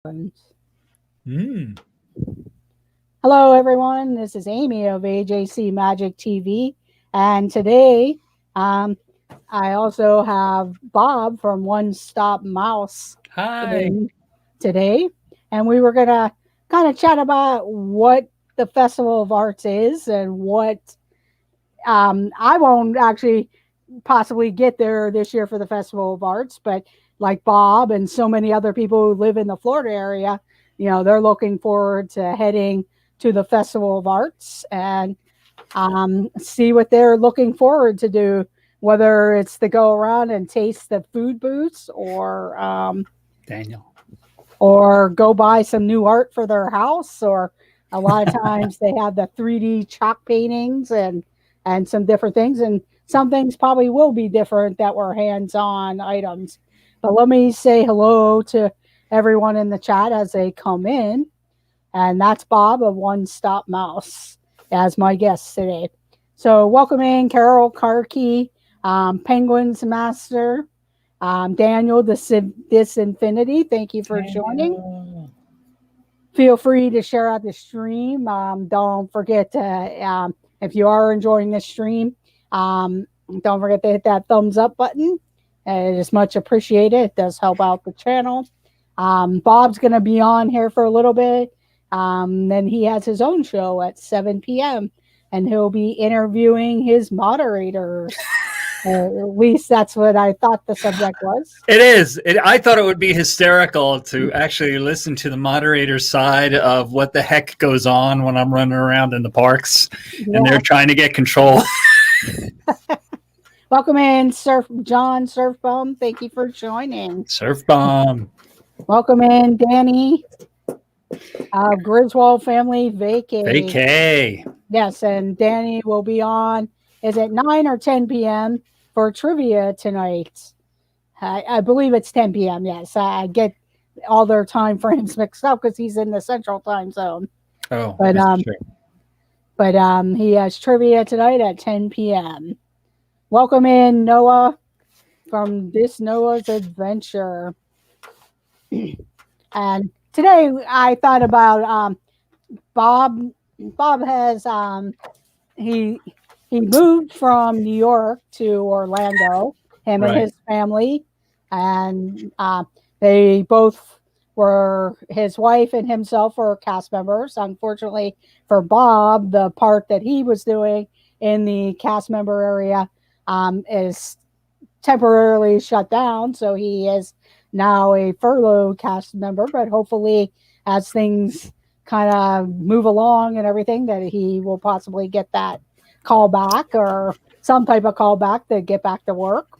Mm. Hello, everyone. This is Amy of AJC Magic TV, and today um, I also have Bob from One Stop Mouse Hi. in today, and we were gonna kind of chat about what the Festival of Arts is and what I won't actually possibly get there this year for the Festival of Arts, but like Bob and so many other people who live in the Florida area, they're looking forward to heading to the Festival of Arts and see what they're looking forward to do, whether it's to go around and taste the food booths Daniel. or go buy some new art for their house, or a lot of times they have the 3D chalk paintings and some different things, and some things probably will be different that were hands-on items. But let me say hello to everyone in the chat as they come in, and that's Bob of One Stop Mouse as my guest today. So welcome in Carol Karki, Penguins Master, Daniel, this Infinity. Thank you for joining. Feel free to share out the stream. Don't forget to, if you are enjoying this stream, don't forget to hit that thumbs up button. It is much appreciated. It does help out the channel. Bob's going to be on here for a little bit. Then he has his own show at 7 p.m. and he'll be interviewing his moderators. At least that's what I thought the subject was. It is. I thought it would be hysterical to actually listen to the moderator's side of what the heck goes on when I'm running around in the parks and they're trying to get control. Welcome in, John Surfbomb. Thank you for joining. Surfbomb. Welcome in, Danny. Griswold Family Vacay. Vacay. Yes, and Danny will be on. Is it 9 or 10 p.m. for trivia tonight? I believe it's 10 p.m. Yes, I get all their time frames mixed up because he's in the Central Time Zone. Oh, but he has trivia tonight at 10 p.m. Welcome in, Noah, from This Noah's Adventure. And today I thought about Bob. Bob has he moved from New York to Orlando, him and his family, and they both were, his wife and himself were cast members. Unfortunately for Bob, the part that he was doing in the cast member area is temporarily shut down, so he is now a furlough cast member, but hopefully as things kind of move along and everything, that he will possibly get that call back or some type of call back to get back to work.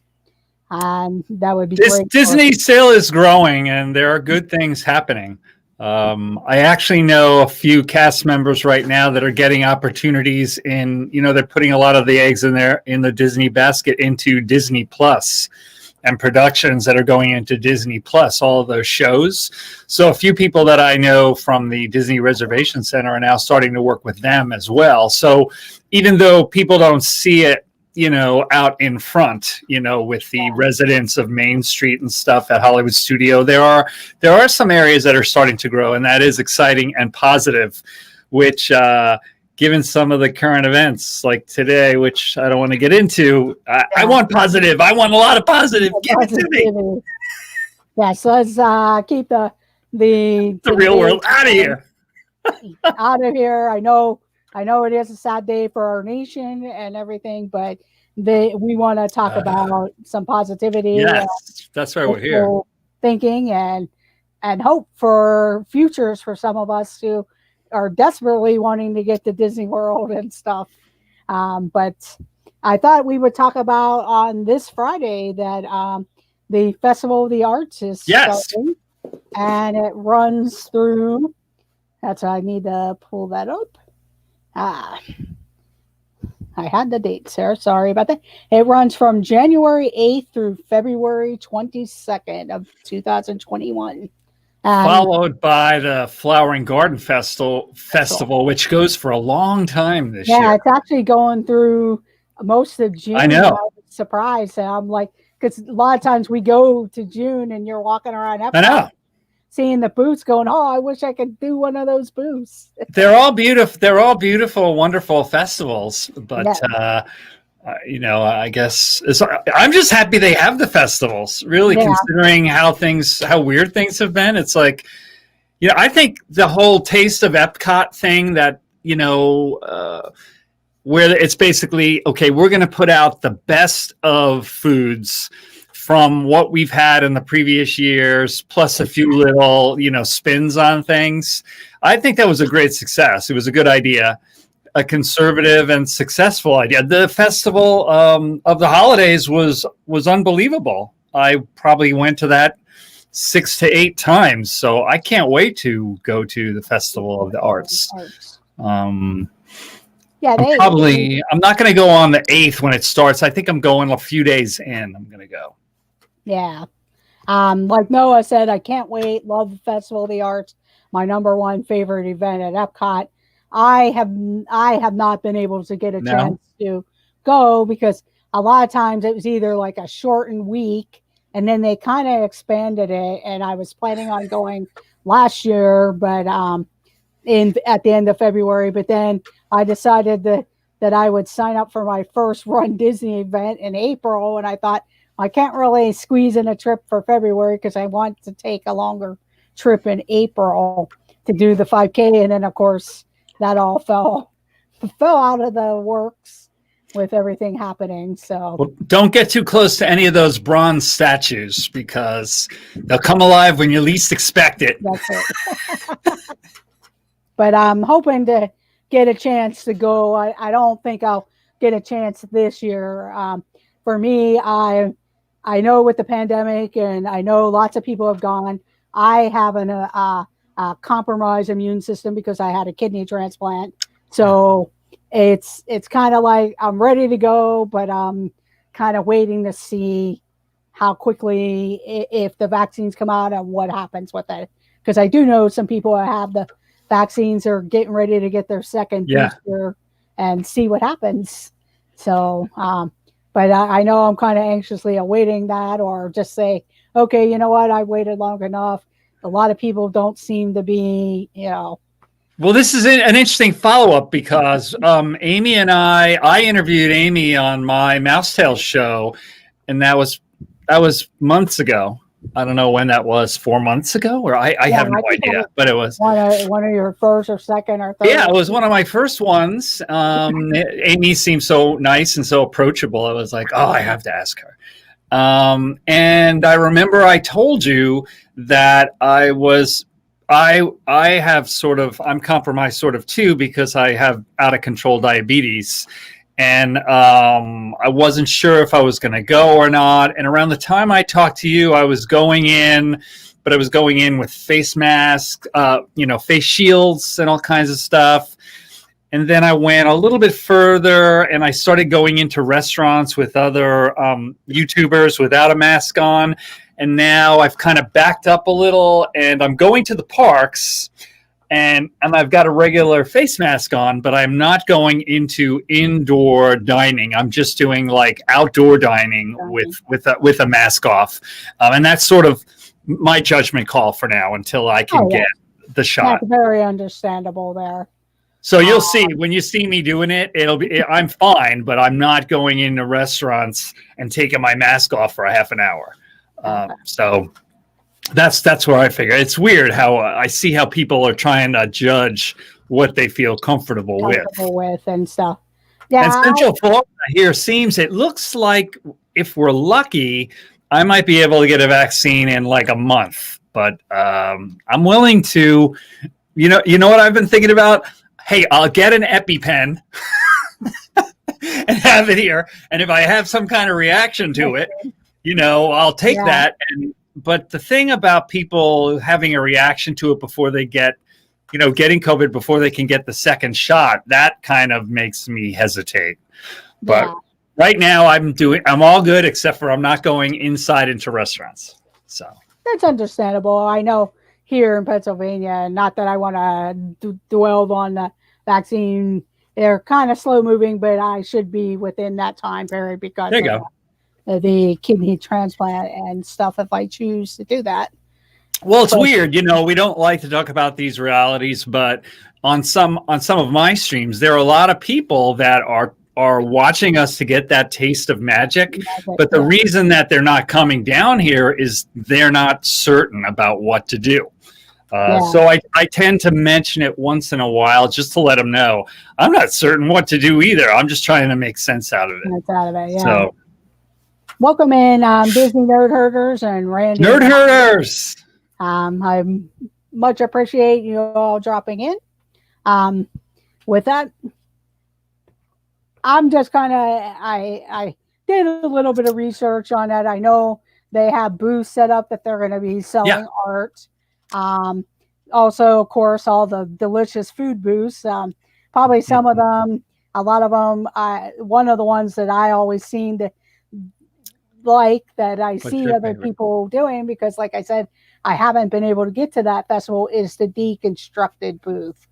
And that would be great. Disney still is growing and there are good things happening. I actually know a few cast members right now that are getting opportunities in, they're putting a lot of the eggs in the Disney basket into Disney Plus and productions that are going into Disney Plus, all of those shows. So a few people that I know from the Disney Reservation Center are now starting to work with them as well. So even though people don't see it, out in front, with the residents of Main Street and stuff at Hollywood Studio, there are some areas that are starting to grow, and that is exciting and positive, which, given some of the current events like today, which I don't want to get into, I want positive. I want a lot of positive. Give it to me. Yeah, so let's keep the real world out of here. Out of here. I know it is a sad day for our nation and everything, but we want to talk about some positivity. Yes, that's why we're here. Thinking and hope for futures for some of us who are desperately wanting to get to Disney World and stuff. But I thought we would talk about on this Friday that the Festival of the Arts is starting, and it runs through. That's why I need to pull that up. I had the dates there. Sorry about that. It runs from January 8th through February 22nd of 2021. Followed by the Flowering Garden Festival, which goes for a long time this year. Yeah, it's actually going through most of June. I know. I was surprised. And I'm like, because a lot of times we go to June and you're walking around Epcot. I know. seeing the booths going, oh, I wish I could do one of those booths. They're all beautiful. They're all beautiful, wonderful festivals. But Yeah. I guess I'm just happy they have the festivals. Really, Yeah. considering how weird things have been. It's like, I think the whole Taste of Epcot thing that where it's basically, okay, we're going to put out the best of foods from what we've had in the previous years, plus a few little, spins on things. I think that was a great success. It was a good idea, a conservative and successful idea. The festival of the holidays was unbelievable. I probably went to that 6 to 8 times, so I can't wait to go to the Festival of the Arts. Yeah, I'm not going to go on the 8th when it starts. I think I'm going a few days in. I'm going to go. Yeah. Like Noah said, I can't wait. Love the Festival of the Arts. My number one favorite event at Epcot. I have not been able to get a chance to go because a lot of times it was either like a shortened week and then they kind of expanded it. And I was planning on going last year, but at the end of February, but then I decided that I would sign up for my first Run Disney event in April. And I thought I can't really squeeze in a trip for February because I want to take a longer trip in April to do the 5K. And then of course that all fell out of the works with everything happening. So don't get too close to any of those bronze statues because they'll come alive when you least expect it. That's it. But I'm hoping to get a chance to go. I don't think I'll get a chance this year. For me, I know with the pandemic, and I know lots of people have gone. I have a compromised immune system because I had a kidney transplant. So it's kind of like I'm ready to go, but I'm kind of waiting to see how quickly if the vaccines come out and what happens with it. Because I do know some people have the vaccines are getting ready to get their second booster and see what happens. So, but I know I'm kind of anxiously awaiting that, or just say, okay, you know what? I waited long enough. A lot of people don't seem to be, Well, this is an interesting follow-up because Amy and I interviewed Amy on my Mousetail show, and that was months ago. I don't know when that was, 4 months ago, or I have no idea, but it was one of your first or second or third. Yeah, it was one of my first ones. Amy seemed so nice and so approachable. I was like, oh, I have to ask her. And I remember I told you that I'm compromised sort of too, because I have out of control diabetes. And I wasn't sure if I was going to go or not. And around the time I talked to you, I was going in, but I was going in with face masks, face shields and all kinds of stuff. And then I went a little bit further and I started going into restaurants with other YouTubers without a mask on. And now I've kind of backed up a little and I'm going to the parks. And I've got a regular face mask on, but I'm not going into indoor dining. I'm just doing like outdoor dining with a mask off. And that's sort of my judgment call for now until I can get the shot. That's very understandable there. So you'll see when you see me doing it, I'm fine, but I'm not going into restaurants and taking my mask off for a half an hour. So that's where I figure. It's weird how I see how people are trying to judge what they feel comfortable with and stuff. Yeah, and Central Florida here it looks like if we're lucky, I might be able to get a vaccine in like a month. But I'm willing to, you know what I've been thinking about? Hey, I'll get an EpiPen and have it here. And if I have some kind of reaction to it, I'll take that. But the thing about people having a reaction to it before they getting COVID before they can get the second shot, that kind of makes me hesitate. But right now I'm all good, except for I'm not going inside into restaurants. So that's understandable. I know here in Pennsylvania, not that I want to dwell on the vaccine, they're kind of slow moving, but I should be within that time period because there you go. The kidney transplant and stuff if I choose to do that. Well, it's But weird, we don't like to talk about these realities, but on some of my streams, there are a lot of people that are watching us to get that taste of magic. But the yeah, reason that they're not coming down here is they're not certain about what to do. yeah, So I tend to mention it once in a while just to let them know I'm not certain what to do either. I'm just trying to make sense out of it. that's out of it. Yeah. So, Welcome in, Disney Nerd Herders and Randy. Nerd Herders. I much appreciate you all dropping in. With that, I'm just kind of I did a little bit of research on it. I know they have booths set up that they're going to be selling art. Also, of course, all the delicious food booths. Probably some of them, a lot of them. One of the ones that I always seem to like that I see other people doing, because like I said, I haven't been able to get to that festival, is the deconstructed booth,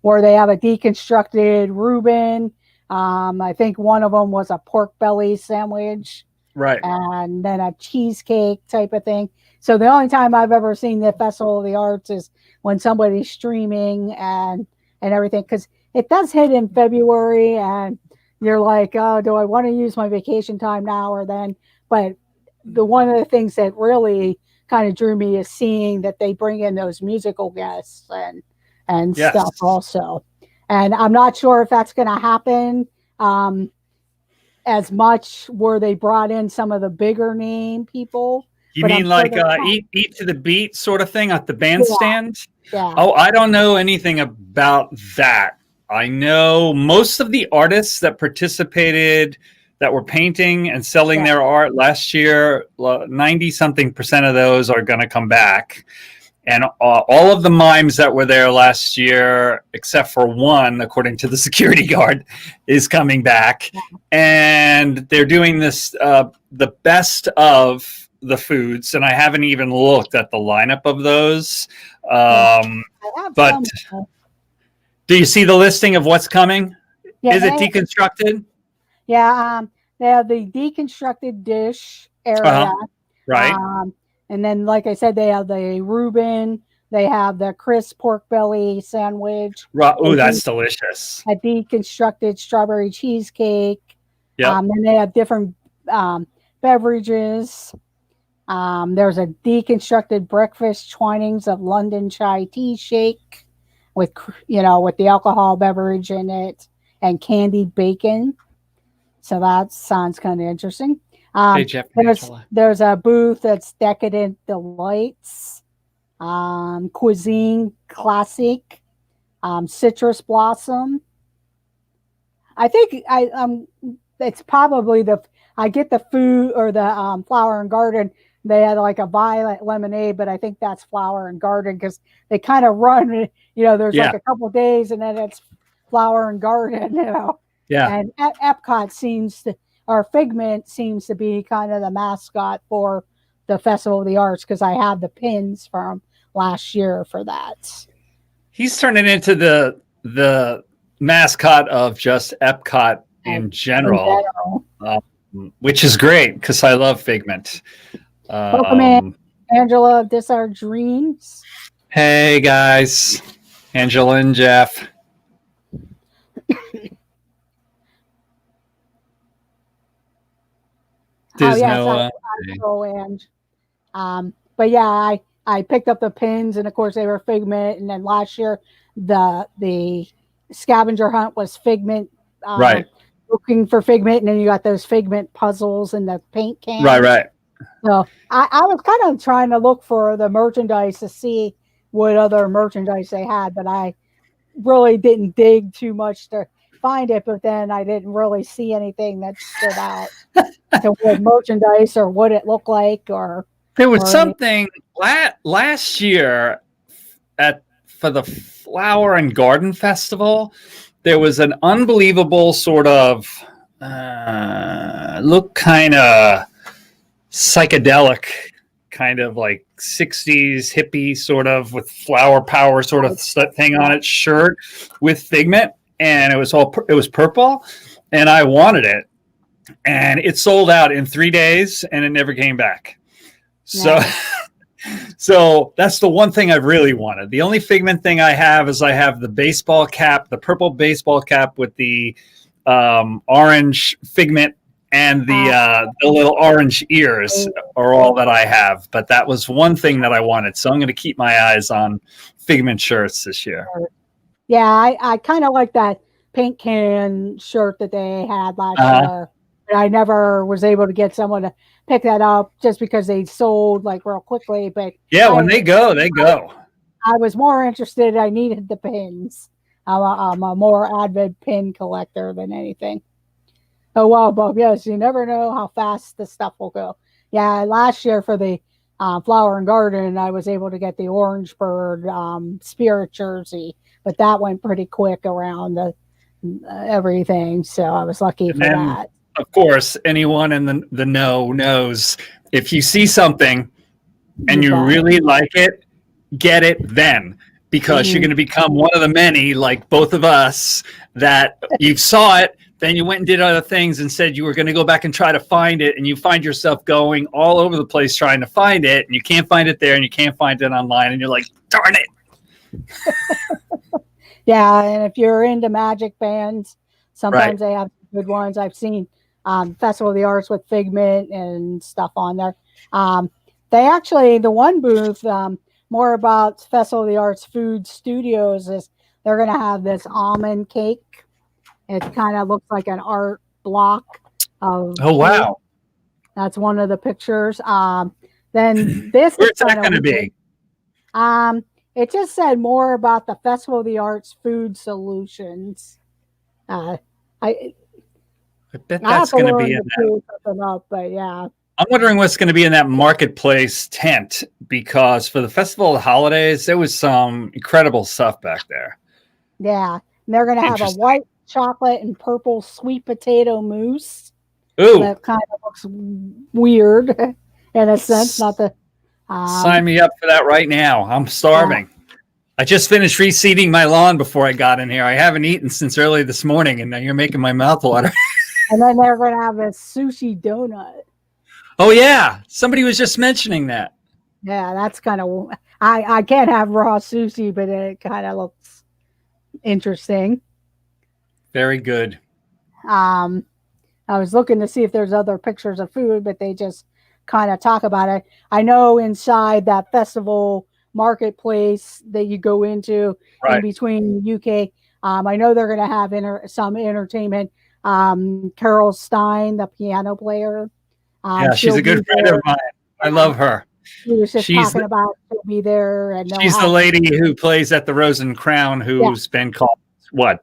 where they have a deconstructed Reuben. I think one of them was a pork belly sandwich, right, and then a cheesecake type of thing. So the only time I've ever seen the Festival of the Arts is when somebody's streaming and everything, because it does hit in February, and you're like, oh, do I want to use my vacation time now or then? But one of the things that really kind of drew me is seeing that they bring in those musical guests and yes. stuff also. And I'm not sure if that's going to happen as much where they brought in some of the bigger name people. You mean like eat to the beat sort of thing at the bandstand? Yeah. Oh, I don't know anything about that. I know most of the artists that participated that were painting and selling their art last year, 90-something% of those are going to come back. And all of the mimes that were there last year, except for one, according to the security guard, is coming back. And they're doing this, the best of the foods. And I haven't even looked at the lineup of those. But do you see the listing of what's coming? Yeah, is it deconstructed? Yeah. They have the deconstructed dish area. Right. And then, like I said, they have the Reuben. They have the crisp pork belly sandwich. Oh, that's delicious. A deconstructed strawberry cheesecake. Yeah. Then they have different beverages. There's a deconstructed breakfast Twinings of London chai tea shake with the alcohol beverage in it and candied bacon. So that sounds kind of interesting. Hey, Jeff, there's a booth that's Decadent Delights, Cuisine Classic, Citrus Blossom. I think it's probably I get the food or the Flower and Garden. They had like a violet lemonade, but I think that's Flower and Garden because they kind of run. There's like a couple of days, and then it's Flower and Garden. Yeah. And Epcot or Figment seems to be kind of the mascot for the Festival of the Arts, because I have the pins from last year for that. He's turning into the mascot of just Epcot in general. Which is great because I love Figment. Welcome in, Angela of This Our Dreams. Hey guys, Angela and Jeff. But yeah, I picked up the pins, and of course they were Figment. And then last year the scavenger hunt was Figment. Right. Looking for Figment, and then you got those Figment puzzles and the paint cans. Right. So I was kind of trying to look for the merchandise to see what other merchandise they had, but I really didn't dig too much to find it. But then I didn't really see anything that stood out to what merchandise or what it looked like. Or there was something last year for the Flower and Garden Festival. There was an unbelievable sort of look kind of psychedelic, kind of like 60s hippie sort of with flower power sort of thing on its shirt with Figment. And it was purple, and I wanted it. And it sold out in 3 days, and it never came back. So So that's the one thing I really wanted. The only Figment thing I have is I have the baseball cap, the purple baseball cap with the orange Figment and the little orange ears are all that I have. But that was one thing that I wanted. So I'm going to keep my eyes on Figment shirts this year. Yeah, I kind of like that paint can shirt that they had last year. But I never was able to get someone to pick that up just because they sold like real quickly. But yeah, when they go, they go. I was more interested. I needed the pins. I'm a more avid pin collector than anything. Oh, wow, Bob. Yes, you never know how fast the stuff will go. Yeah, last year for the Flower and Garden, I was able to get the Orange Bird Spirit jersey, but that went pretty quick around everything. So I was lucky for that. Of course, anyone in the know knows if you see something and you really like it, get it then, because you're going to become one of the many, like both of us, that you saw it, then you went and did other things and said you were going to go back and try to find it, and you find yourself going all over the place trying to find it, and you can't find it there, and you can't find it online, and you're like, darn it. Yeah, and if you're into Magic bands, sometimes they have good ones. I've seen Festival of the Arts with Figment and stuff on there. They actually, the one booth, more about Festival of the Arts Food Studios, is they're going to have this almond cake. It kind of looks like an art block of wow. That's one of the pictures. Then this where's that going to be? It just said more about the Festival of the Arts Food Solutions. I bet that's going to be in that. But yeah. I'm wondering what's going to be in that marketplace tent, because for the Festival of the Holidays, there was some incredible stuff back there. Yeah. And they're going to have a white chocolate and purple sweet potato mousse. Ooh. That kind of looks weird in a sense. Not the sign me up for that right now. I'm starving. I just finished reseeding my lawn before I got in here. I haven't eaten since early this morning, and now you're making my mouth water. And then they're going to have a sushi donut. Oh, yeah. Somebody was just mentioning that. Yeah, that's kind of... I can't have raw sushi, but it kind of looks interesting. Very good. I was looking to see if there's other pictures of food, but they just kind of talk about it. I know inside that festival marketplace that you go into in between UK, I know they're going to have some entertainment. Carol Stein, the piano player. Yeah, she's a good friend of mine. I love her. She was just talking about she'll be there. And she's the lady who plays at the Rose and Crown, who's been called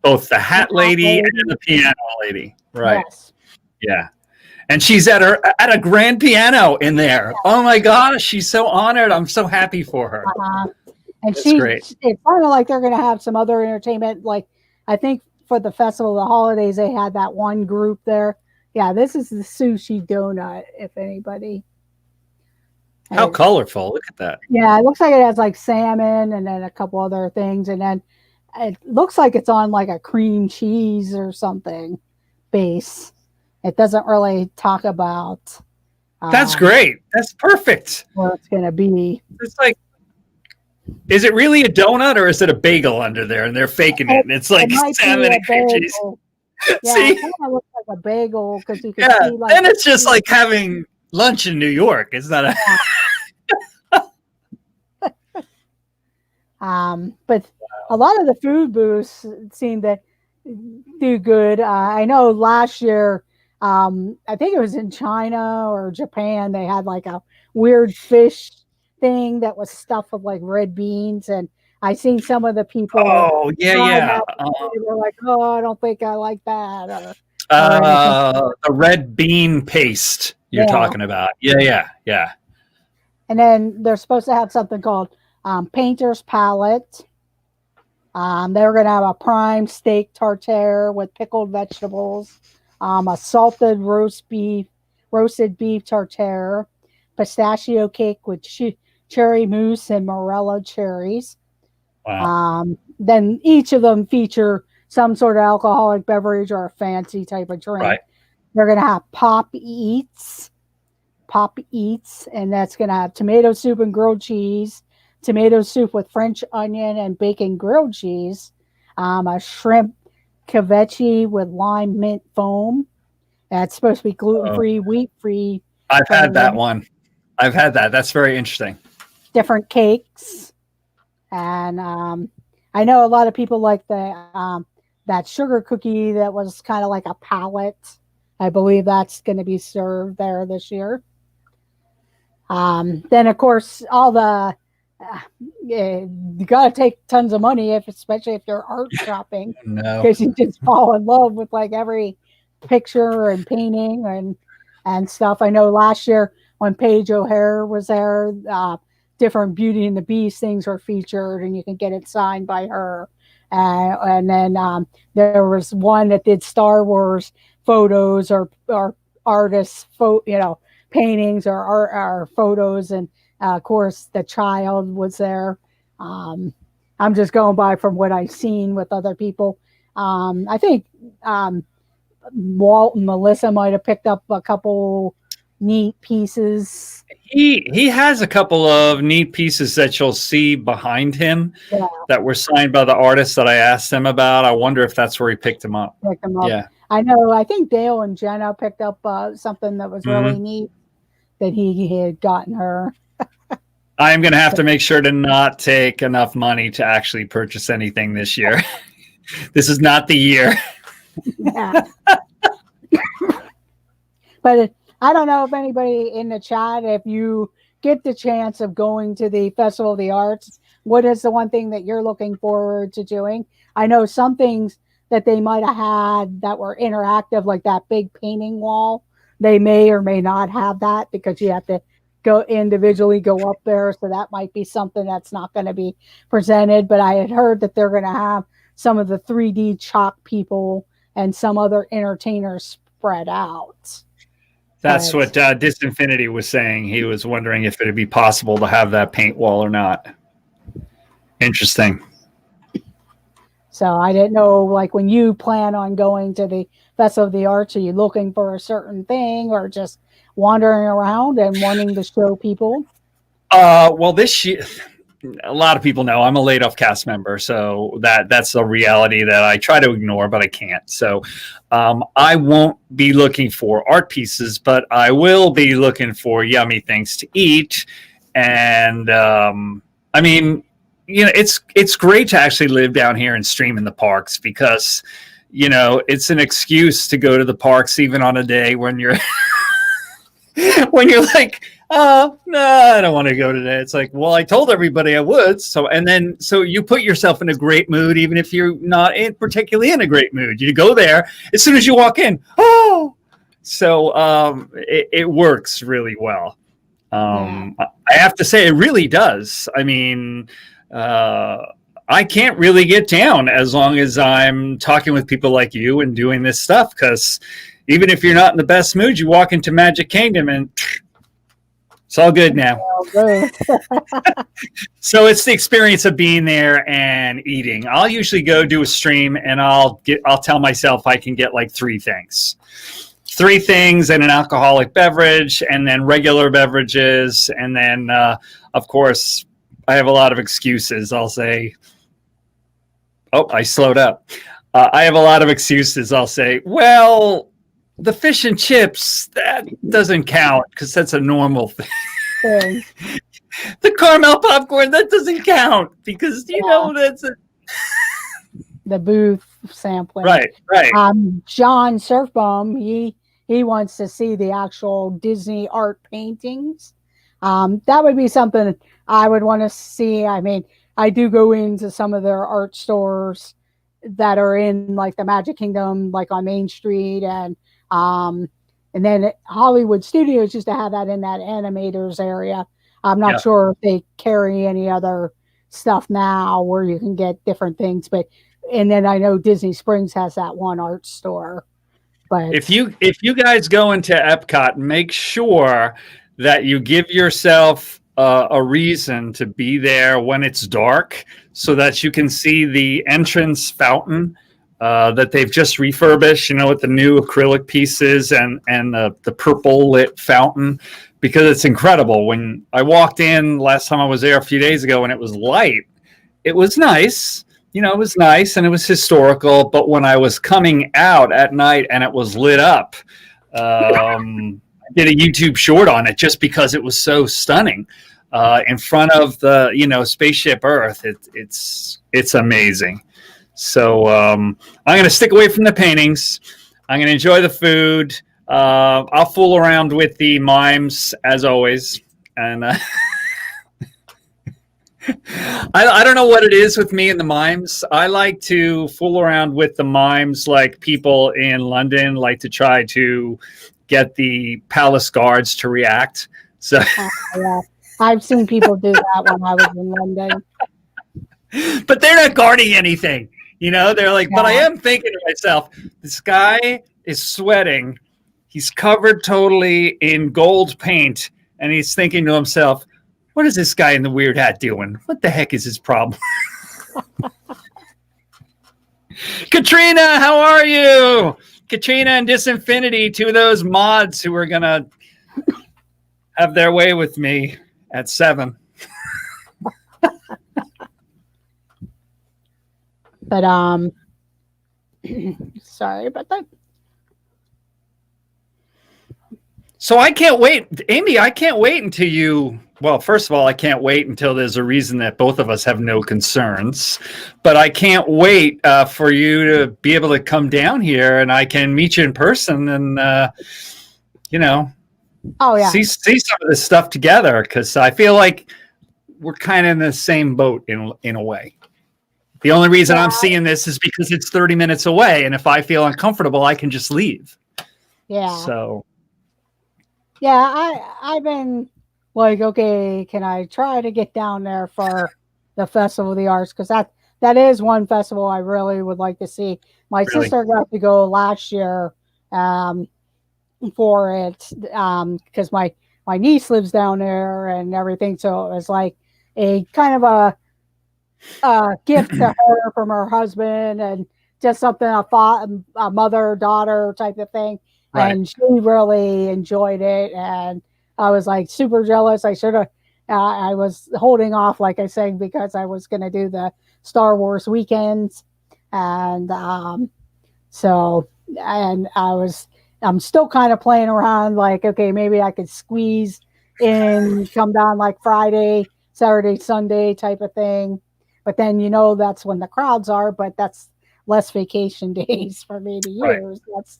both the hat lady and the piano lady. Right. Yes. Yeah. And she's at a grand piano in there. Oh my gosh, she's so honored. I'm so happy for her. And that's great. It's kind of like they're going to have some other entertainment. Like I think for the Festival of the Holidays, they had that one group there. Yeah, this is the Sushi Donut, if anybody. How colorful. Look at that. Yeah, it looks like it has like salmon and then a couple other things. And then it looks like it's on like a cream cheese or something base. It doesn't really talk about. That's great. That's perfect. What it's going to be. It's like, is it really a donut or is it a bagel under there and they're faking it? And it's like salmon and cream cheese. Yeah, see? It kind of looks like a bagel because you can see like. Then it's just like having lunch in New York. It's not a. But a lot of the food booths seem to do good. I know last year, I think it was in China or Japan, they had like a weird fish thing that was stuffed with like red beans, and I seen some of the people. Oh yeah. They were like, "Oh, I don't think I like that." The red bean paste you're talking about. Yeah. And then they're supposed to have something called Painter's Palette. They're going to have a prime steak tartare with pickled vegetables, a salted roasted beef tartare, pistachio cake with cherry mousse and morello cherries. Wow. Then each of them feature some sort of alcoholic beverage or a fancy type of drink. Right. They're going to have Pop Eats, Pop Eats, and that's going to have tomato soup and grilled cheese, tomato soup with French onion and bacon grilled cheese, a shrimp ceviche with lime mint foam. That's supposed to be gluten-free, wheat-free. I've had that one. I've had that. That's very interesting. Different cakes. And I know a lot of people like the that sugar cookie that was kind of like a palette. I believe that's going to be served there this year. Then, of course, all the you got to take tons of money, especially if you're art shopping, because you just fall in love with like every picture and painting and stuff. I know last year when Paige O'Hare was there, different Beauty and the Beast things were featured, and you can get it signed by her. And then there was one that did Star Wars photos or artists, paintings or photos, and of course the child was there. I'm just going by from what I've seen with other people. I think Walt and Melissa might have picked up a couple neat pieces. He has a couple of neat pieces that you'll see behind him that were signed by the artists that I asked him about. I wonder if that's where he picked them up. Yeah, I know. I think Dale and Jenna picked up something that was really neat that he had gotten her. I'm going to have to make sure to not take enough money to actually purchase anything this year. This is not the year. Yeah. But I don't know if anybody in the chat, if you get the chance of going to the Festival of the Arts, what is the one thing that you're looking forward to doing? I know some things that they might have had that were interactive, like that big painting wall. They may or may not have that because you have to go up there. So that might be something that's not going to be presented. But I had heard that they're going to have some of the 3D chalk people and some other entertainers spread out. That's what Disinfinity was saying. He was wondering if it would be possible to have that paint wall or not. Interesting. So I didn't know, like, when you plan on going to the Festival of the Arts, are you looking for a certain thing or just wandering around and wanting to show people? Well, this year, a lot of people know I'm a laid off cast member, so that's a reality that I try to ignore, but I can't. So I won't be looking for art pieces, but I will be looking for yummy things to eat. And I mean, it's great to actually live down here and stream in the parks because, it's an excuse to go to the parks even on a day when you're like, oh, no, I don't want to go today. It's like, well, I told everybody I would. So you put yourself in a great mood, even if you're not particularly in a great mood. You go there as soon as you walk in. Oh, so it works really well. I have to say it really does. I mean, I can't really get down as long as I'm talking with people like you and doing this stuff, because even if you're not in the best mood, you walk into Magic Kingdom and it's all good now. So it's the experience of being there and eating. I'll usually go do a stream and I'll tell myself I can get like three things and an alcoholic beverage and then regular beverages. And then, of course, I have a lot of excuses. I'll say, oh, I slowed up. I have a lot of excuses. I'll say, well, the fish and chips, that doesn't count because that's a normal thing. The caramel popcorn, that doesn't count because, that's the booth sampling. Right. John Surfbum, he wants to see the actual Disney art paintings. That would be something I would want to see. I mean, I do go into some of their art stores that are in like the Magic Kingdom, like on Main Street, and then Hollywood Studios used to have that in that animators area. I'm not sure if they carry any other stuff now where you can get different things, and then I know Disney Springs has that one art store. But if you guys go into Epcot, make sure that you give yourself a reason to be there when it's dark so that you can see the entrance fountain that they've just refurbished, with the new acrylic pieces and the purple lit fountain, because it's incredible. When I walked in last time I was there a few days ago and it was light, it was nice. It was nice and it was historical. But when I was coming out at night and it was lit up, I did a YouTube short on it just because it was so stunning. In front of the, spaceship Earth, it's amazing. So I'm going to stick away from the paintings. I'm going to enjoy the food. I'll fool around with the mimes as always. And I don't know what it is with me and the mimes. I like to fool around with the mimes like people in London like to try to get the palace guards to react. So yeah. I've seen people do that when I was in London. But they're not guarding anything. They're like, but I am thinking to myself, this guy is sweating. He's covered totally in gold paint. And he's thinking to himself, what is this guy in the weird hat doing? What the heck is his problem? Katrina, how are you? Katrina and Disinfinity, two of those mods who are going to have their way with me at 7. But sorry about that. So I can't wait, Amy. I can't wait until you. Well, first of all, I can't wait until there's a reason that both of us have no concerns. But I can't wait for you to be able to come down here and I can meet you in person and Oh yeah, see some of this stuff together, because I feel like we're kind of in the same boat in a way. The only reason I'm seeing this is because it's 30 minutes away, and if I feel uncomfortable, I can just leave. Yeah. So. Yeah, I've been like, okay, can I try to get down there for the Festival of the Arts? Because that is one festival I really would like to see. My sister got to go last year. For it because my niece lives down there and everything, so it was like a kind of a gift to her from her husband and just something a mother-daughter type of thing. Right. And she really enjoyed it, and I was like super jealous. I should have I was holding off, like I said, because I was going to do the Star Wars weekends, and I'm still kind of playing around like, okay, maybe I could squeeze in, come down like Friday, Saturday, Sunday type of thing. But then, that's when the crowds are, but that's less vacation days for me to use. Right. That's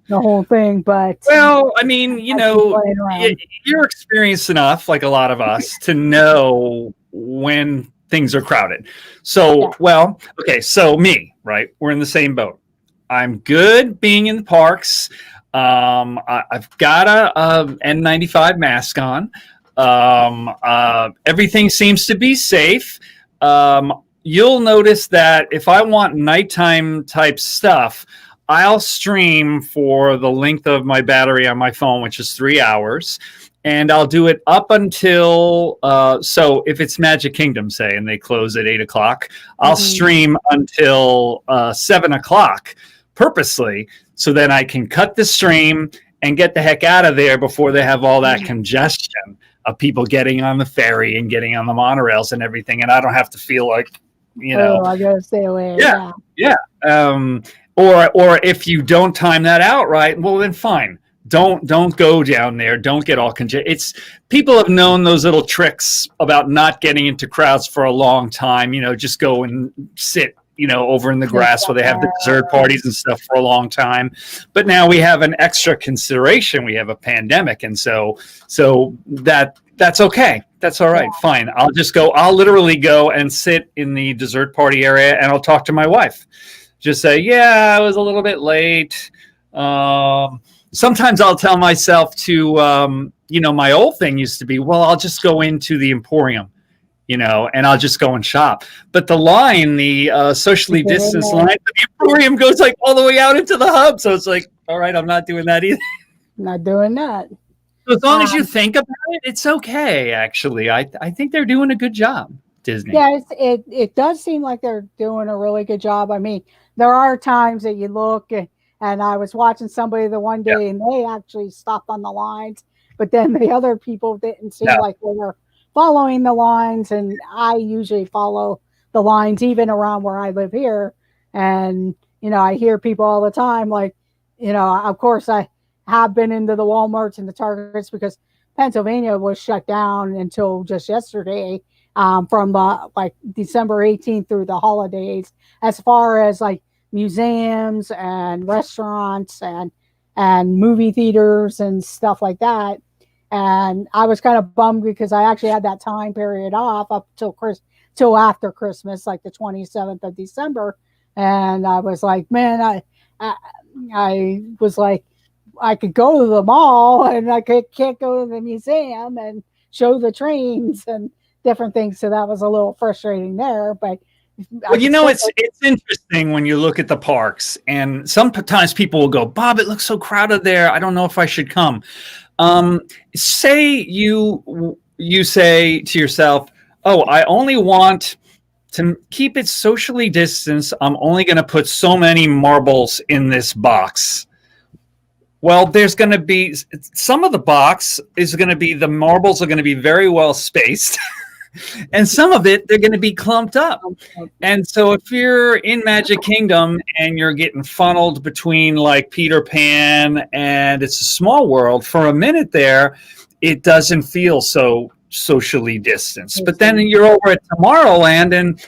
the whole thing. But well, I mean, you're experienced enough, like a lot of us, to know when things are crowded. So, well, okay, so me, right? We're in the same boat. I'm good being in the parks. I've got a N95 mask on. Everything seems to be safe. You'll notice that if I want nighttime type stuff, I'll stream for the length of my battery on my phone, which is 3 hours. And I'll do it up until, so if it's Magic Kingdom, say, and they close at 8 o'clock, I'll stream until 7 o'clock. Purposely, so then I can cut the stream and get the heck out of there before they have all that congestion of people getting on the ferry and getting on the monorails and everything, and I don't have to feel like, I gotta stay away. Yeah. Or if you don't time that out right, well then fine. Don't go down there. Don't get all congested. People have known those little tricks about not getting into crowds for a long time. Just go and sit over in the grass where they have the dessert parties and stuff for a long time. But now we have an extra consideration. We have a pandemic. And so that's okay. That's all right. Fine. I'll literally go and sit in the dessert party area and I'll talk to my wife. Just say, I was a little bit late. Sometimes I'll tell myself to, my old thing used to be, well, I'll just go into the Emporium. And I'll just go and shop. But the line, the socially distanced line, the Emporium goes like all the way out into the hub. So it's like, all right, I'm not doing that either. Not doing that. So as long as you think about it, it's okay, actually. I think they're doing a good job, Disney. Yeah, it does seem like they're doing a really good job. I mean, there are times that you look, and I was watching somebody the one day, and they actually stopped on the lines. but then the other people didn't seem like they were following the lines, and I usually follow the lines even around where I live here. And I hear people all the time, like, of course I have been into the Walmarts and the Targets because Pennsylvania was shut down until just yesterday, from like December 18th through the holidays, as far as like museums and restaurants and movie theaters and stuff like that. And I was kind of bummed because I actually had that time period off up till after Christmas, like the 27th of December. And I was like, man, I was like, I could go to the mall and I can't go to the museum and show the trains and different things. So that was a little frustrating there. But well, it's interesting when you look at the parks, and sometimes people will go, Bob, it looks so crowded there. I don't know if I should come. Say you say to yourself, oh, I only want to keep it socially distanced. I'm only going to put so many marbles in this box. Well, there's going to be some of the box is going to be, the marbles are going to be very well spaced. And some of it, they're going to be clumped up. And so if you're in Magic Kingdom and you're getting funneled between like Peter Pan and It's a Small World for a minute there, it doesn't feel so socially distanced. But then you're over at Tomorrowland and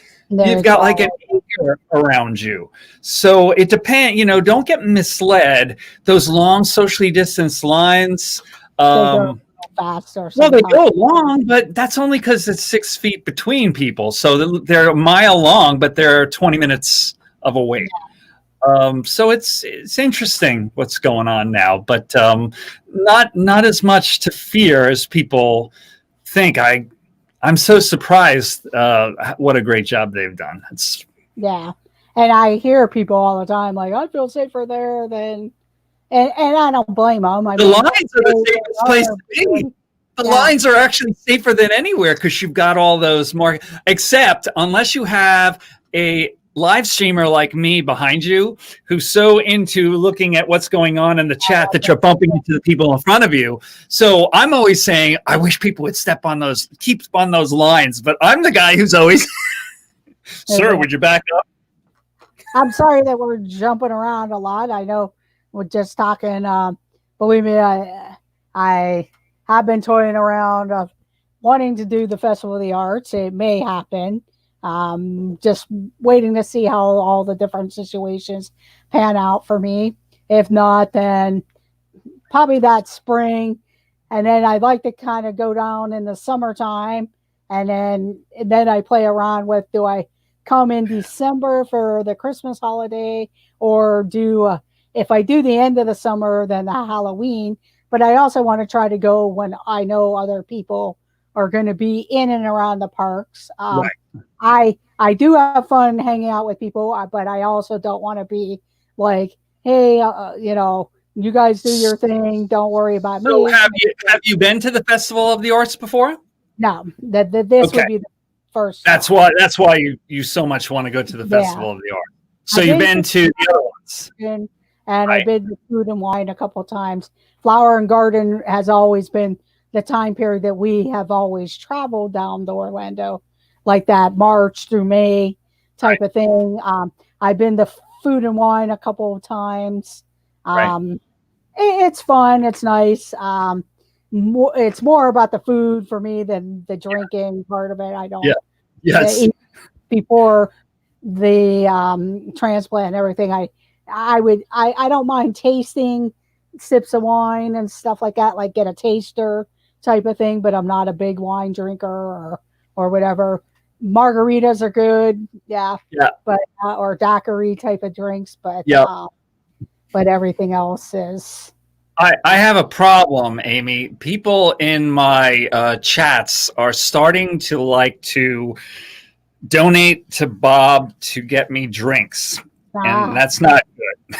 you've got like an acre around you. So it depends, don't get misled. Those long socially distanced lines, fast or well, they go long, but that's only because it's 6 feet between people. So they're a mile long, but they're 20 minutes of a wait. So it's interesting what's going on now, but not as much to fear as people think. I'm so surprised what a great job they've done. Yeah, and I hear people all the time like, I feel safer there than. And I don't blame them. The lines are the safest place to be. The lines are actually safer than anywhere because you've got all those more. Except unless you have a live streamer like me behind you, who's so into looking at what's going on in the chat that you're bumping into the people in front of you. So I'm always saying, I wish people would keep on those lines. But I'm the guy who's always, sir, would you back up? I'm sorry that we're jumping around a lot. I know. We're just talking. Believe me, I have been toying around of wanting to do the Festival of the Arts. It may happen. Just waiting to see how all the different situations pan out for me. If not, then probably that spring. And then I'd like to kind of go down in the summertime. And then I play around with, do I come in December for the Christmas holiday, or if I do the end of the summer, then the Halloween. But I also want to try to go when I know other people are going to be in and around the parks. Right. I do have fun hanging out with people, but I also don't want to be like, hey, you guys do your thing. Don't worry about me. So have you been to the Festival of the Arts before? No, this would be the first. That's why you so much want to go to the Festival of the Arts. So you've been to the other ones. And right. I've been to Food and Wine a couple of times. Flower and Garden has always been the time period that we have always traveled down to Orlando, like that March through May type of thing. I've been to Food and Wine a couple of times. It's fun. It's nice. It's more about the food for me than the drinking part of it. I don't. Yes. Before the transplant and everything, I don't mind tasting sips of wine and stuff like that, like get a taster type of thing, but I'm not a big wine drinker or whatever. Margaritas are good, but or daiquiri type of drinks, but everything else is. I have a problem, Amy. People in my chats are starting to like to donate to Bob to get me drinks. And that's not good.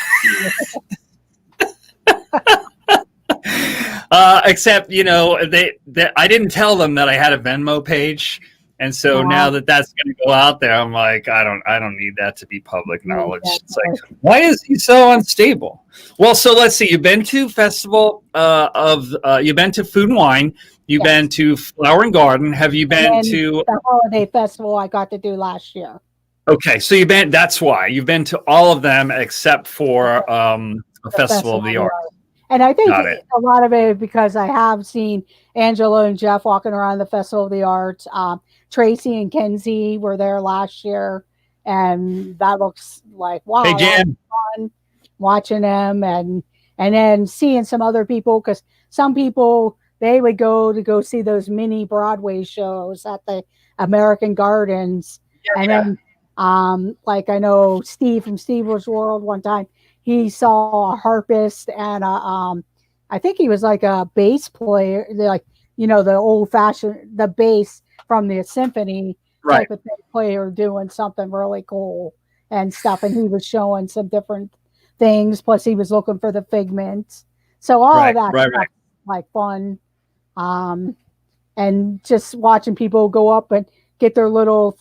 Except, I didn't tell them that I had a Venmo page. And so now that that's going to go out there, I'm like, I don't need that to be public knowledge. It's like, why is he so unstable? Well, so let's see. You've been to you've been to Food and Wine. You've been to Flower and Garden. Have you been to the holiday festival I got to do last year? Okay, so that's why you've been to all of them except for the Festival of the Arts. And I think a lot of it because I have seen Angela and Jeff walking around the Festival of the Arts. Tracy and Kenzie were there last year, and that looks like wow, hey, Jan. Fun watching them and then seeing some other people because some people they would go see those mini Broadway shows at the American Gardens, and then like I know Steve from Steve's World one time he saw a harpist and I think he was like a bass player, like the old fashioned the bass from the symphony type of thing player doing something really cool and stuff, and he was showing some different things. Plus, he was looking for the figments, so all of that stuff, like fun, and just watching people go up and get their little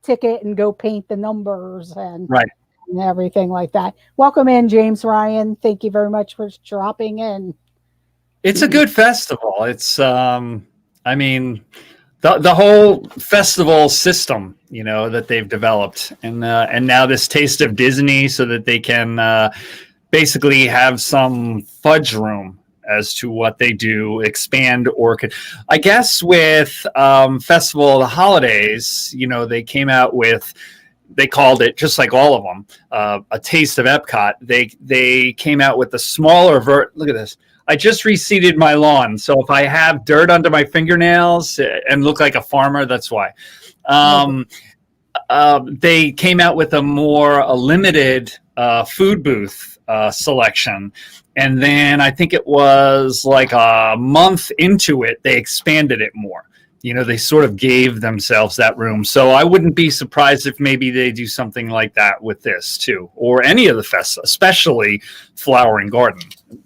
ticket and go paint the numbers and everything like that. Welcome in, James Ryan. Thank you very much for dropping in. It's a good festival. It's I mean. The whole festival system, that they've developed, and now this Taste of Disney, so that they can basically have some fudge room as to what they do, expand or I guess with Festival of the Holidays, they came out with. They called it, just like all of them, a Taste of Epcot. They came out with the smaller look at this. I just reseeded my lawn, so if I have dirt under my fingernails and look like a farmer, that's why. They came out with a limited food booth selection, and then I think it was like a month into it, they expanded it more. They sort of gave themselves that room. So I wouldn't be surprised if maybe they do something like that with this too, or any of the fests, especially Flower and Garden,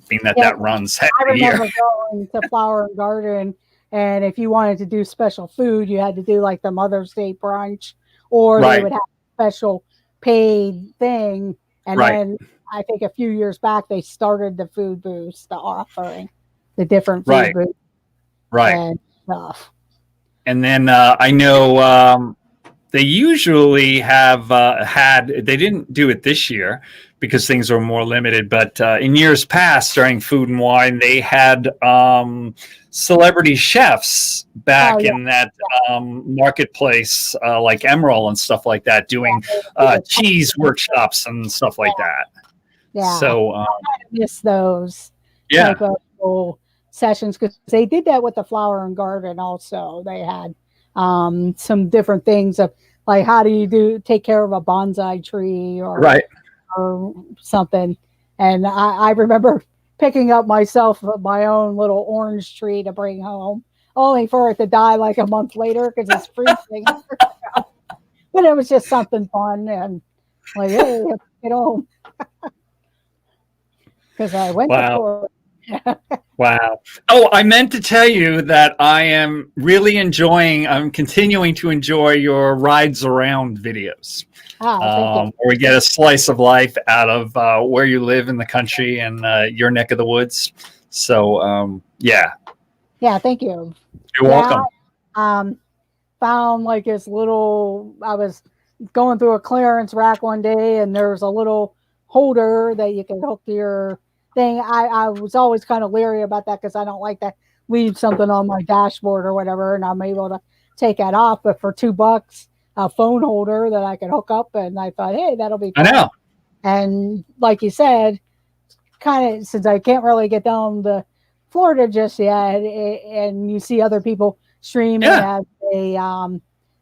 being that runs half I a year. remember going to Flower and Garden, and if you wanted to do special food, you had to do like the Mother's Day brunch, or they would have a special paid thing. And then I think a few years back, they started the food booths, the offering, the different food booths and stuff. And then I know they usually have they didn't do it this year because things were more limited, but in years past during Food and Wine, they had celebrity chefs back in that marketplace, like Emerald and stuff like that, doing cheese workshops and stuff like that. Yeah. So I miss those type of cool sessions because they did that with the Flower and Garden also. They had some different things of like how do you take care of a bonsai tree or something. And I remember picking up myself my own little orange tree to bring home, only for it to die like a month later because it's freezing. But it was just something fun and like, hey, let's get home. Because I went to Wow. Oh, I meant to tell you that I am really I'm continuing to enjoy your rides around videos. Where we get a slice of life out of where you live in the country and your neck of the woods. So, yeah. Yeah, thank you. You're welcome. Found like this little, I was going through a clearance rack one day and there was a little holder that you can hook to your thing. I was always kind of leery about that because I don't like to leave something on my dashboard or whatever, and I'm able to take that off. But for $2, a phone holder that I could hook up, and I thought, hey, that'll be fun. I know. And like you said, kind of since I can't really get down to Florida just yet, and you see other people streaming as they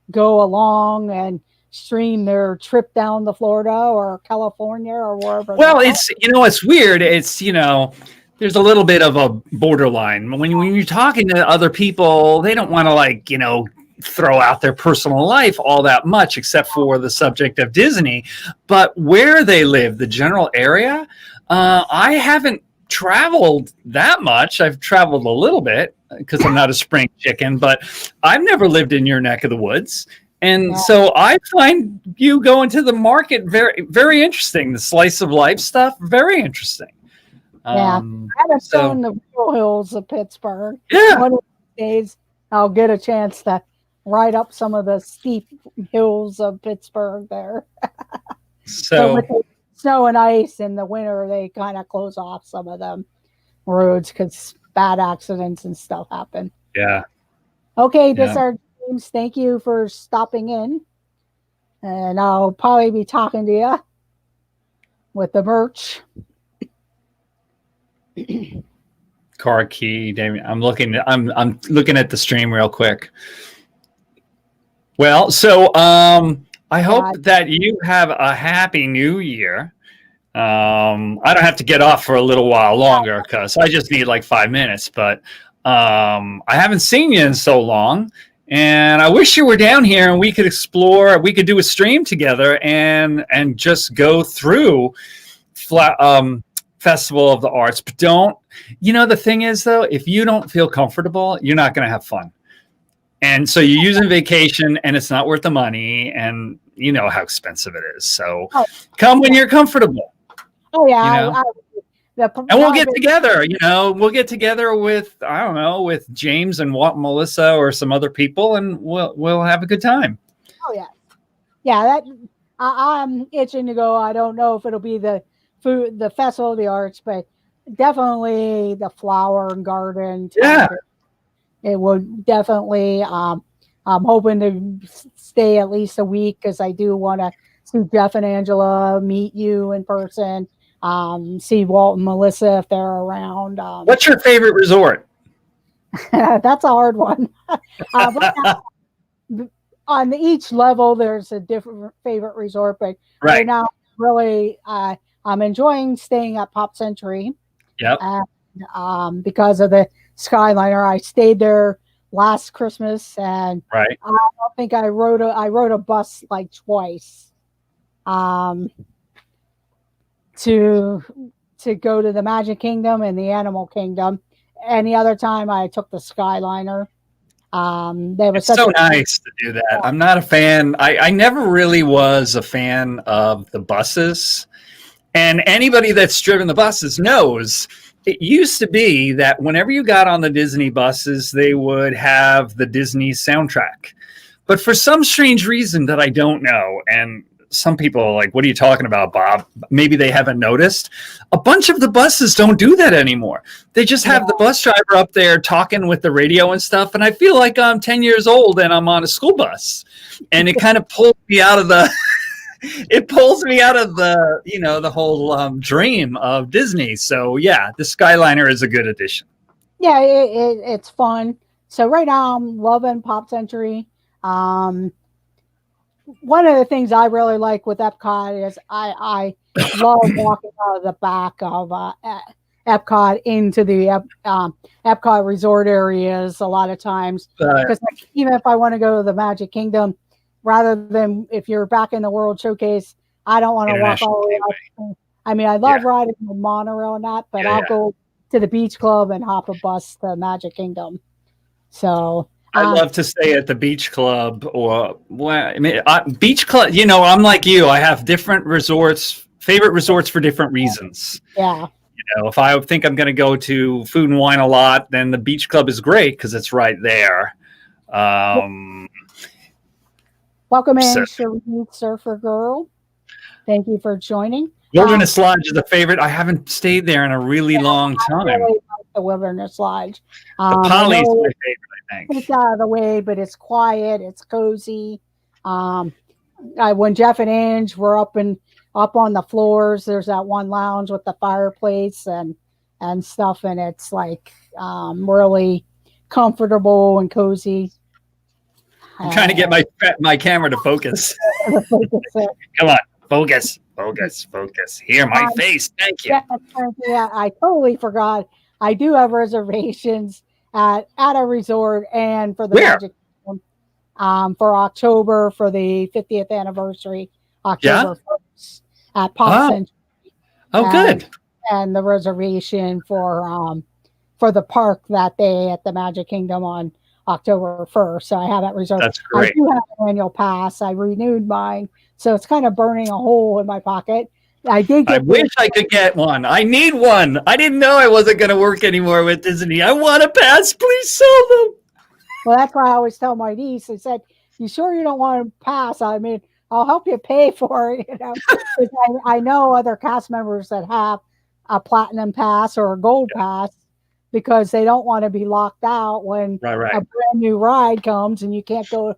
go along and stream their trip down to Florida or California or wherever. Well, it's it's weird. It's there's a little bit of a borderline when you're talking to other people. They don't want to throw out their personal life all that much, except for the subject of Disney. But where they live, the general area, I haven't traveled that much. I've traveled a little bit, because I'm not a spring chicken, but I've never lived in your neck of the woods. And so I find you going to the market very, very interesting. The slice of life stuff, very interesting. I haven't done the real hills of Pittsburgh. Yeah. One of these days, I'll get a chance to ride up some of the steep hills of Pittsburgh there. So with the snow and ice in the winter, they kind of close off some of them roads because bad accidents and stuff happen. Yeah. Okay, this is our James. Thank you for stopping in. And I'll probably be talking to you with the merch. Car key, Damien. I'm looking at the stream real quick. Well, so I hope that you have a happy new year. I don't have to get off for a little while longer because I just need like 5 minutes, but I haven't seen you in so long, and I wish you were down here and we could explore. We could do a stream together and just go through Festival of the Arts. But the thing is though, if you don't feel comfortable, you're not going to have fun. And so you're using vacation and it's not worth the money, and you know how expensive it is. So come when you're comfortable. Oh yeah. And we'll get together, we'll get together with, I don't know, with James and Walt and Melissa or some other people, and we'll have a good time. Oh yeah. Yeah, I'm itching to go. I don't know if it'll be the Festival of the Arts, but definitely the Flower and Garden. Yeah. It would definitely, I'm hoping to stay at least a week because I do want to see Jeff and Angela, meet you in person, see Walt and Melissa if they're around. What's your favorite resort? That's a hard one. On each level, there's a different favorite resort, but right now, really, I'm enjoying staying at Pop Century. Yep. And, because of the Skyliner, I stayed there last Christmas, and I don't think I rode a bus like twice, to go to the Magic Kingdom and the Animal Kingdom. Any other time I took the Skyliner. It's so nice to do that. I'm not a fan. I never really was a fan of the buses, and anybody that's driven the buses knows it used to be that whenever you got on the Disney buses, they would have the Disney soundtrack. But for some strange reason that I don't know, and some people are like, what are you talking about, Bob? Maybe they haven't noticed. A bunch of the buses don't do that anymore. They just have the bus driver up there talking with the radio and stuff. And I feel like I'm 10 years old and I'm on a school bus. And it kind of pulls me out of the... the whole dream of Disney. So yeah, the Skyliner is a good addition. Yeah, it's fun. So right now I'm loving Pop Century. One of the things I really like with Epcot is I love walking out of the back of Epcot into the Epcot resort areas a lot of times, because even if I want to go to the Magic Kingdom, rather than if you're back in the World Showcase, I don't want to walk all the way up. I mean, I love riding the monorail and that, but I'll go to the Beach Club and hop a bus to Magic Kingdom. So I love to stay at the Beach Club Beach Club. I'm like you. I have different favorite resorts for different reasons. Yeah. If I think I'm going to go to Food and Wine a lot, then the Beach Club is great because it's right there. Welcome in, Sharif Surfer Girl. Thank you for joining. Wilderness Lodge is a favorite. I haven't stayed there in a really long time. I really like the Wilderness Lodge. The Poly's my favorite, I think. It's out of the way, but it's quiet. It's cozy. When Jeff and Ange were up on the floors, there's that one lounge with the fireplace and stuff, and it's like really comfortable and cozy. I'm trying to get my camera to focus. Come on, focus. Here, my face. Thank you. Yeah, I totally forgot. I do have reservations at a resort and for the Magic Kingdom, for October for the 50th anniversary, October 1st at Pop Century. Oh, good. And the reservation for for the park that day at the Magic Kingdom on October 1st. So I have that reserved. That's great. I do have an annual pass. I renewed mine. So it's kind of burning a hole in my pocket. I wish I could get one. I need one. I didn't know I wasn't going to work anymore with Disney. I want a pass. Please sell them. Well, that's why I always tell my niece, I said, you sure you don't want to pass? I mean, I'll help you pay for it. I know other cast members that have a platinum pass or a gold pass because they don't want to be locked out when a brand new ride comes and you can't go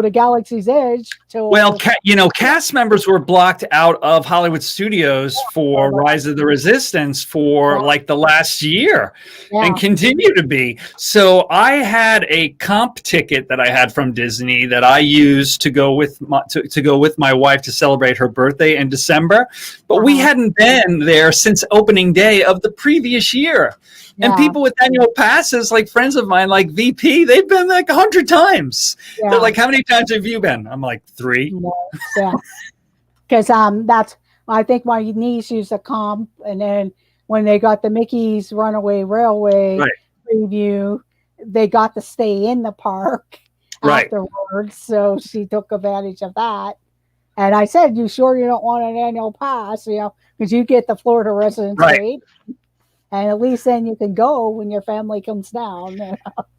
to Galaxy's Edge till. Well, cast members were blocked out of Hollywood Studios for Rise of the Resistance for like the last year and continue to be. So I had a comp ticket that I had from Disney that I used to go with my wife to celebrate her birthday in December, but we hadn't been there since opening day of the previous year. And people with annual passes, like friends of mine, like VP, they've been like 100 times. Yeah. They're like, how many times have you been? I'm like, 3. Yeah. Because I think my niece used a comp, and then when they got the Mickey's Runaway Railway preview, they got to stay in the park afterwards. So she took advantage of that. And I said, you sure you don't want an annual pass? Because you get the Florida residence rate. And at least then you can go when your family comes down.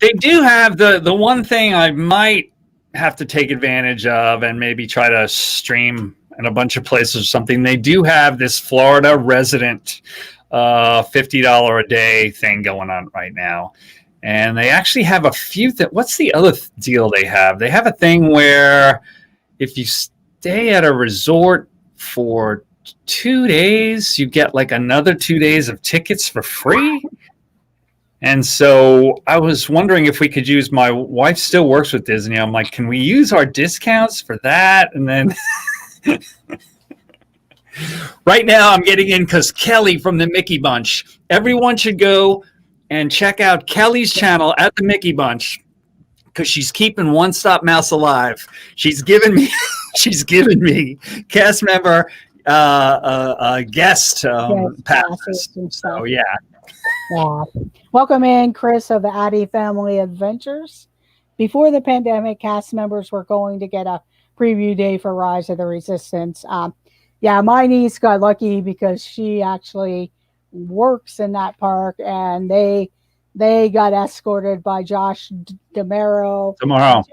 They do have the one thing I might have to take advantage of and maybe try to stream in a bunch of places or something. They do have this Florida resident $50 a day thing going on right now. And they actually have a few what's the other deal they have? They have a thing where if you stay at a resort for 2 days, you get like another 2 days of tickets for free. And so I was wondering if we could use, my wife still works with Disney. I'm like, can we use our discounts for that? And then right now I'm getting in because Kelly from the Mickey Bunch. Everyone should go and check out Kelly's channel at the Mickey Bunch because she's keeping One Stop Mouse alive. She's given me cast member guest passes. So yeah. Welcome in, Chris of the Addy Family Adventures. Before the pandemic, cast members were going to get a preview day for Rise of the Resistance. My niece got lucky because she actually works in that park, and they got escorted by Josh D'Amaro. Tomorrow,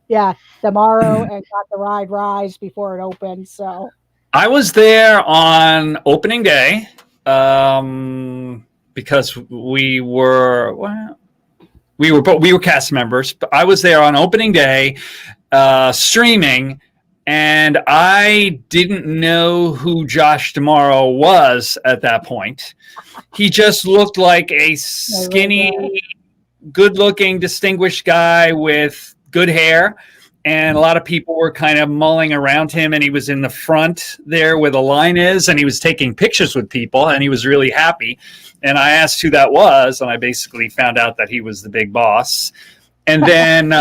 and got the ride Rise before it opened. So I was there on opening day because we were cast members. But I was there on opening day streaming, and I didn't know who Josh D'Amaro was at that point. He just looked like a skinny, good-looking, distinguished guy with good hair. And a lot of people were kind of mulling around him, and he was in the front there where the line is, and he was taking pictures with people, and he was really happy. And I asked who that was, and I basically found out that he was the big boss. And then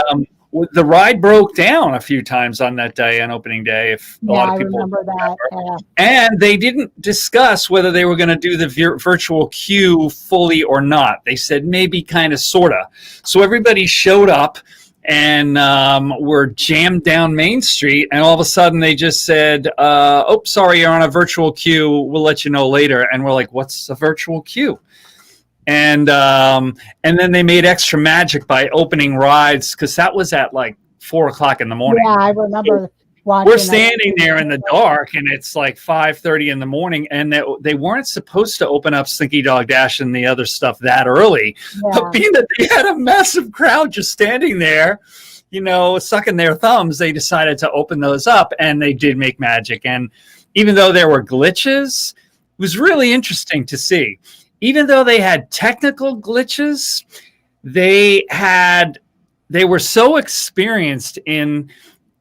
the ride broke down a few times on that day, on opening day. If a lot of people remember that. Yeah. And they didn't discuss whether they were going to do the virtual queue fully or not. They said maybe, kind of, sort of. So everybody showed up, and we're jammed down Main Street, and all of a sudden they just said, sorry, you're on a virtual queue. We'll let you know later. And we're like, what's a virtual queue? And then they made extra magic by opening rides, because that was at like 4:00 in the morning. Yeah, I remember watching. We're standing there in the dark, and it's like 5:30 in the morning, and they weren't supposed to open up Slinky Dog Dash and the other stuff that early. Yeah. But being that they had a massive crowd just standing there, sucking their thumbs, they decided to open those up, and they did make magic. And even though there were glitches, it was really interesting to see. Even though they had technical glitches, they were so experienced in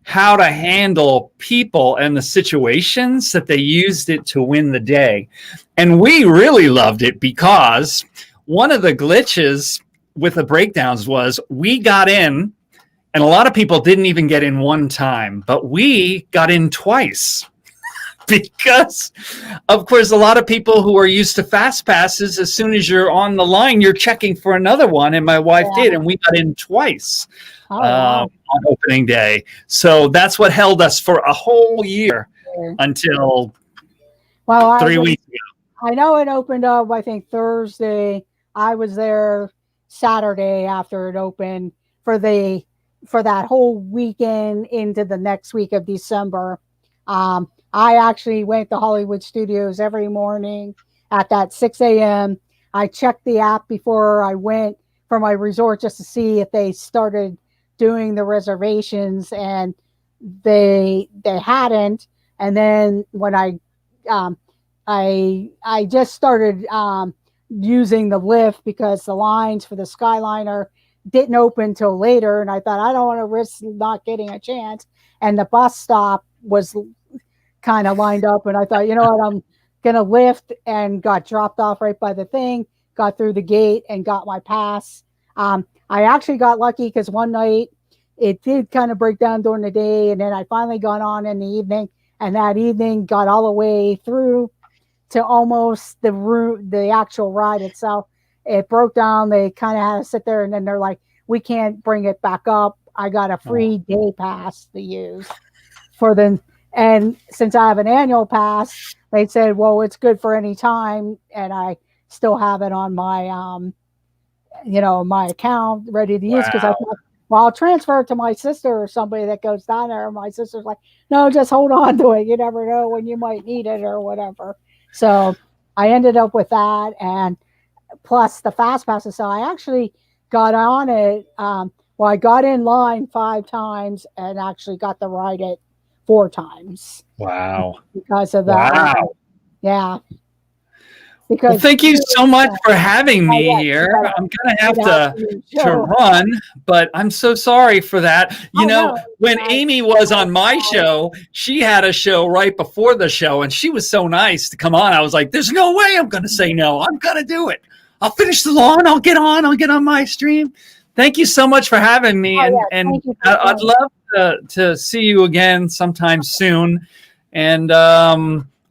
how to handle people and the situations that they used it to win the day. And we really loved it, because one of the glitches with the breakdowns was we got in, and a lot of people didn't even get in one time, but we got in twice. because, of course, a lot of people who are used to fast passes, as soon as you're on the line, you're checking for another one. And my wife did, and we got in twice Wow. on opening day. So that's what held us for a whole year until Well, 3 weeks ago. I know it opened up, I think, Thursday. I was there Saturday after it opened for that whole weekend into the next week of December. I actually went to Hollywood Studios every morning at that 6 a.m. I checked the app before I went for my resort just to see if they started doing the reservations, and they hadn't. And then when I just started using the lift because the lines for the Skyliner didn't open till later, and I thought I don't want to risk not getting a chance. And the bus stop was kind of lined up, and I thought, you know what, I'm gonna lift, and got dropped off right by the thing, got through the gate and got my pass. I actually got lucky because one night it did kind of break down during the day, and then I finally got on in the evening, and that evening got all the way through to almost the actual ride itself. It broke down. They kind of had to sit there, and then they're like, we can't bring it back up. I got a free day pass to use for them. And since I have an annual pass, they said, well, it's good for any time. And I still have it on my, my account ready to use. Cause I thought, well, I'll transfer it to my sister or somebody that goes down there. And my sister's like, no, just hold on to it. You never know when you might need it or whatever. So I ended up with that, and plus the fast passes. So I actually got on it. I got in line 5 times and actually got to ride it 4 times. Wow. Because of that. Wow. Yeah. Because well, thank you so much for having me here. I'm going to have to run, but I'm so sorry for that. You know, when Amy was on my show, she had a show right before the show, and she was so nice to come on. I was like, there's no way I'm going to say no. I'm going to do it. I'll finish the lawn. I'll get on my stream. Thank you so much for having me. And I'd love to see you again sometime soon. And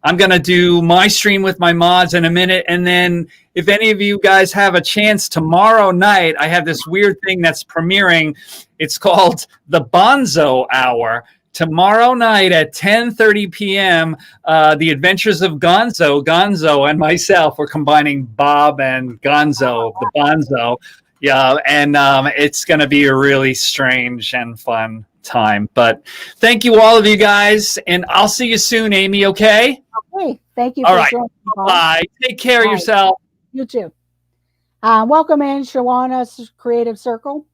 I'm going to do my stream with my mods in a minute. And then if any of you guys have a chance tomorrow night, I have this weird thing that's premiering. It's called the Bonzo Hour. Tomorrow night at 10:30 p.m., The Adventures of Gonzo and myself, we're combining Bob and Gonzo, the Bonzo. Yeah, and it's going to be a really strange and fun time. But thank you, all of you guys, and I'll see you soon, Amy, okay? Okay, thank you. All right, bye. Take care of yourself. You too. Welcome in, Shawana's Creative Circle.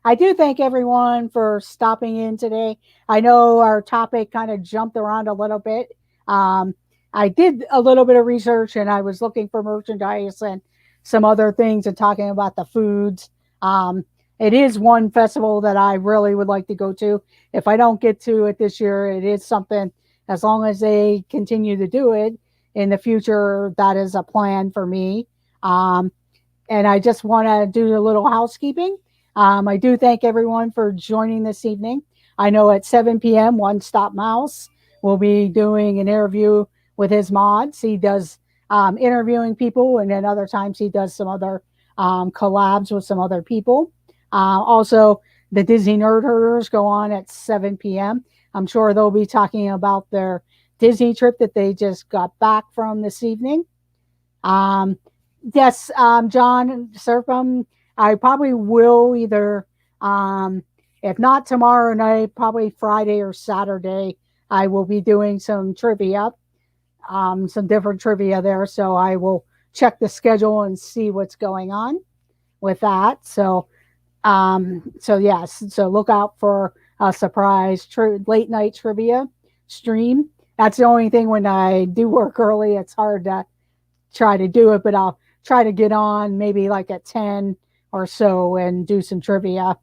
I do thank everyone for stopping in today. I know our topic kind of jumped around a little bit. I did a little bit of research, and I was looking for merchandise and some other things and talking about the foods. It is one festival that I really would like to go to. If I don't get to it this year, it is something, as long as they continue to do it in the future, that is a plan for me. And I just want to do a little housekeeping. I do thank everyone for joining this evening. I know at 7 p.m., One Stop Mouse will be doing an interview with his mods. He does interviewing people, and then other times he does some other collabs with some other people. Also, the Disney Nerd Herders go on at 7 p.m. I'm sure they'll be talking about their Disney trip that they just got back from this evening. Yes, John Serpum, I probably will either, if not tomorrow night, probably Friday or Saturday, I will be doing some trivia, some different trivia there. So I will check the schedule and see what's going on with that. So yes, so look out for a surprise late night trivia stream. That's the only thing when I do work early, it's hard to try to do it, but I'll try to get on maybe like at 10 or so and do some trivia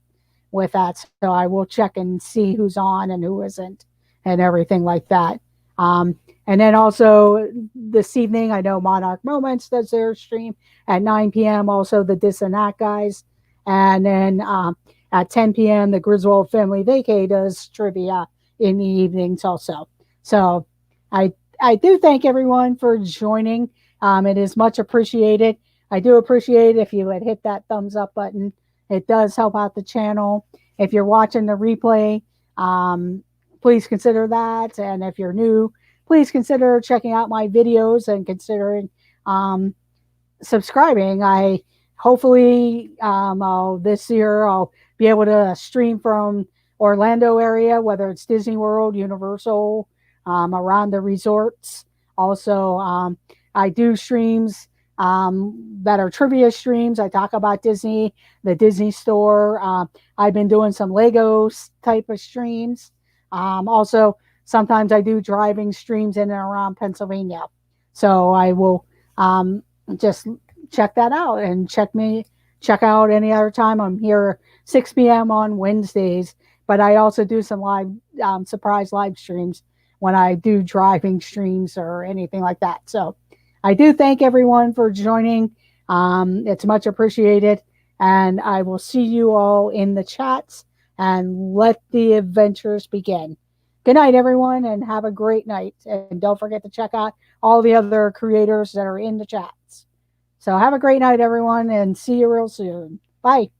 with that. So I will check and see who's on and who isn't and everything like that. And then also this evening, I know Monarch Moments does their stream at 9 p.m. Also the This and That guys. And then at 10 p.m., the Griswold Family Vacay does trivia in the evenings also. So I do thank everyone for joining. It is much appreciated. I do appreciate if you would hit that thumbs up button. It does help out the channel. If you're watching the replay, please consider that. And if you're new, please consider checking out my videos and considering subscribing. I hopefully this year I'll be able to stream from Orlando area, whether it's Disney World, Universal, around the resorts. Also, I do streams that are trivia streams. I talk about Disney, the Disney store. I've been doing some Legos type of streams. Also, sometimes I do driving streams in and around Pennsylvania. So I will just check that out and check out any other time. I'm here 6 p.m. on Wednesdays, but I also do some live surprise live streams when I do driving streams or anything like that. So I do thank everyone for joining. It's much appreciated, and I will see you all in the chats, and let the adventures begin. Good night, everyone, and have a great night. And don't forget to check out all the other creators that are in the chats. So have a great night, everyone, and see you real soon. Bye.